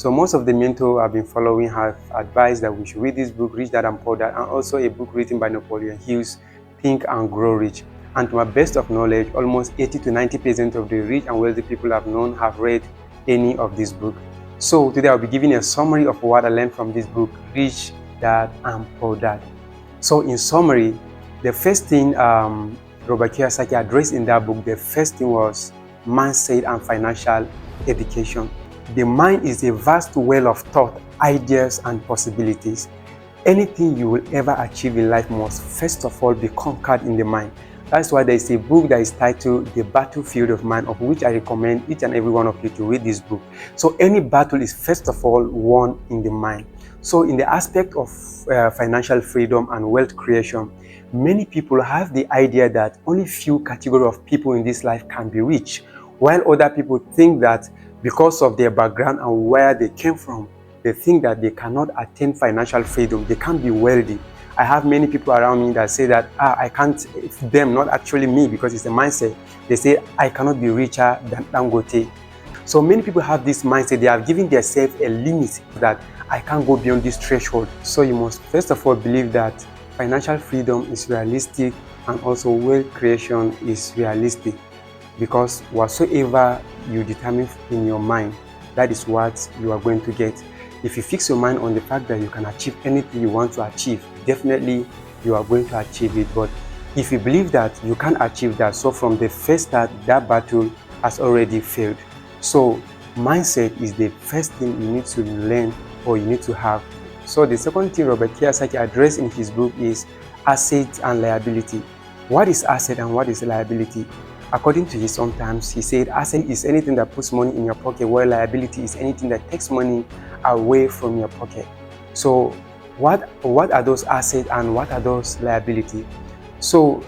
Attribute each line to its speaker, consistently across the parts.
Speaker 1: So most of the mentors I've been following have advised that we should read this book, Rich Dad and Poor Dad, and also a book written by Napoleon Hill's Think and Grow Rich. And to my best of knowledge, almost 80 to 90% of the rich and wealthy people I've known have read any of this book. So today I'll be giving a summary of what I learned from this book, Rich Dad and Poor Dad. So in summary, the first thing Robert Kiyosaki addressed in that book, the first thing was mindset and financial education. The mind is a vast well of thought, ideas, and possibilities. Anything you will ever achieve in life must first of all be conquered in the mind. That's why there is a book that is titled The Battlefield of Mind, of which I recommend each and every one of you to read this book. So any battle is first of all won in the mind. So in the aspect of financial freedom and wealth creation, many people have the idea that only few category of people in this life can be rich, while other people think that because of their background and where they came from, they think that they cannot attain financial freedom, they can't be wealthy. I have many people around me that say that, I can't, them, not actually me, because it's a mindset. They say, I cannot be richer than Dangote. So many people have this mindset, they have given themselves a limit that I can't go beyond this threshold. So you must first of all believe that financial freedom is realistic and also wealth creation is realistic, because whatsoever you determine in your mind, that is what you are going to get. If you fix your mind on the fact that you can achieve anything you want to achieve, definitely you are going to achieve it. But if you believe that you can't achieve that, so from the first start, that battle has already failed. So mindset is the first thing you need to learn or you need to have. So the second thing Robert Kiyosaki addressed in his book is assets and liability. What is asset and what is liability? According to his own terms, he said asset is anything that puts money in your pocket, while liability is anything that takes money away from your pocket. So what are those assets and what are those liability? So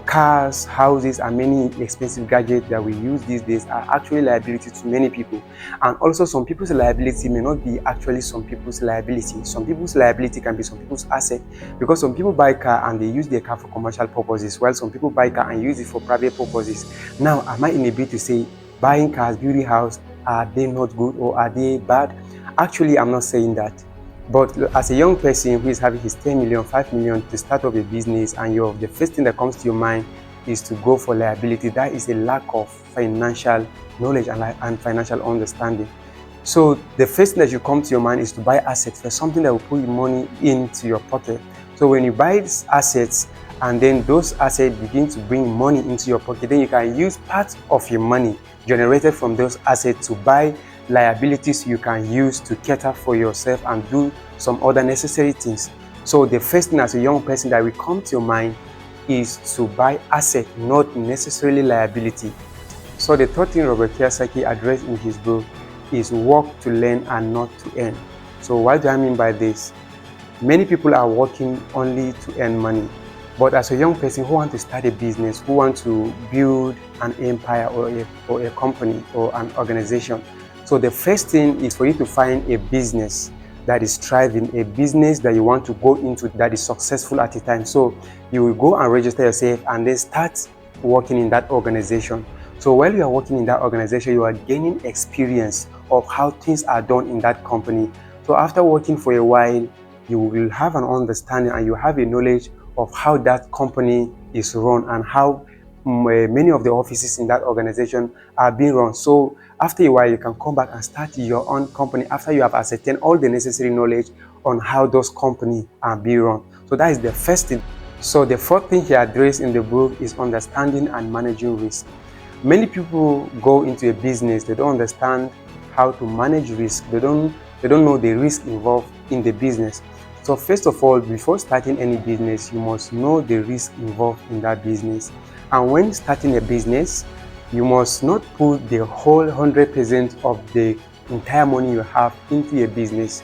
Speaker 1: cars, houses, and many expensive gadgets that we use these days are actually liability to many people. And also some people's liability may not be actually some people's liability. Some people's liability can be some people's asset, because some people buy car and they use their car for commercial purposes, while some people buy car and use it for private purposes. Now, am I in a bit to say buying cars, building house, are they not good or are they bad? Actually, I'm not saying that. But as a young person who is having his 10 million, 5 million to start up a business, and the first thing that comes to your mind is to go for liability, that is a lack of financial knowledge and financial understanding. So the first thing that should come to your mind is to buy assets, for something that will put money into your pocket. So when you buy these assets and then those assets begin to bring money into your pocket, then you can use part of your money generated from those assets to buy liabilities you can use to cater for yourself and do some other necessary things. So the first thing as a young person that will come to your mind is to buy asset, not necessarily liability. So the third thing Robert Kiyosaki addressed in his book is work to learn and not to earn. So what do I mean by this? Many people are working only to earn money. But as a young person who wants to start a business, who wants to build an empire or a company or an organization, so the first thing is for you to find a business that is thriving, a business that you want to go into that is successful at a time. So you will go and register yourself and then start working in that organization. So while you are working in that organization, you are gaining experience of how things are done in that company. So after working for a while, you will have an understanding and you have a knowledge of how that company is run and how many of the offices in that organization are being run. So after a while, you can come back and start your own company after you have ascertained all the necessary knowledge on how those companies are being run. So that is the first thing. So the fourth thing he addressed in the book is understanding and managing risk. Many people go into a business, they don't understand how to manage risk. They don't know the risk involved in the business. So first of all, before starting any business, you must know the risk involved in that business. And when starting a business, you must not put the whole 100% of the entire money you have into a business.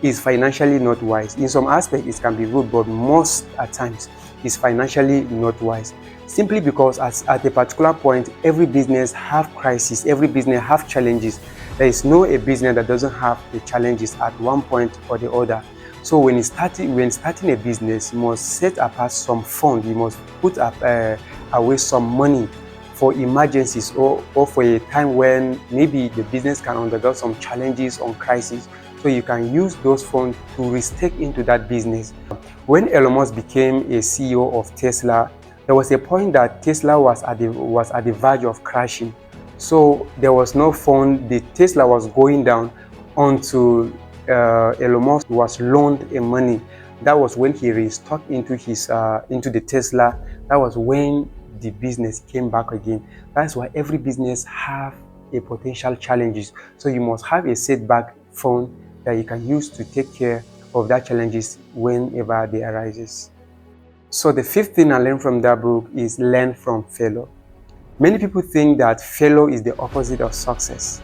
Speaker 1: It's financially not wise. In some aspects, it can be good, but most at times, it's financially not wise. Simply because at a particular point, every business have crises, every business have challenges. There is no a business that doesn't have the challenges at one point or the other. So when starting a business, you must set apart some fund. You must put up away some money for emergencies or for a time when maybe the business can undergo some challenges or crisis. So you can use those funds to restake into that business. When Elon Musk became a CEO of Tesla, there was a point that Tesla was at the verge of crashing. So there was no fund. The Tesla was going down until Elon Musk was loaned money. That was when he restocked into the Tesla. That was when the business came back again. That's why every business have a potential challenges. So you must have a setback fund that you can use to take care of that challenges whenever they arises. So the fifth thing I learned from that book is learn from failure. Many people think that failure is the opposite of success,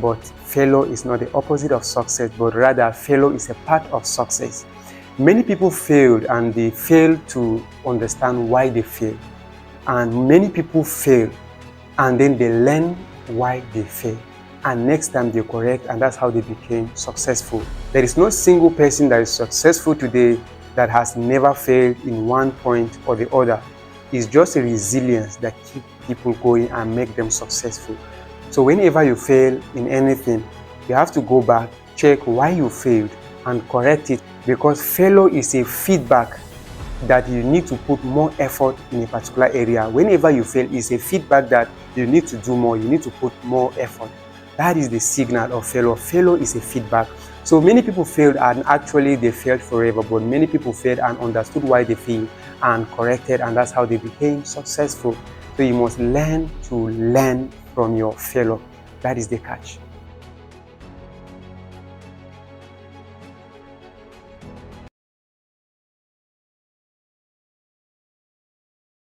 Speaker 1: but failure is not the opposite of success, but rather failure is a part of success. Many people failed and they failed to understand why they failed. And many people fail and then they learn why they fail. And next time they correct, and that's how they became successful. There is no single person that is successful today that has never failed in one point or the other. It's just a resilience that keeps people going and make them successful. So whenever you fail in anything, you have to go back, check why you failed and correct it, because failure is a feedback that you need to put more effort in a particular area. Whenever you fail, it's a feedback that you need to do more, you need to put more effort. That is the signal of failure. Failure is a feedback. So many people failed and actually they failed forever, but many people failed and understood why they failed and corrected, and that's how they became successful. So you must learn to learn from your failure. That is the catch.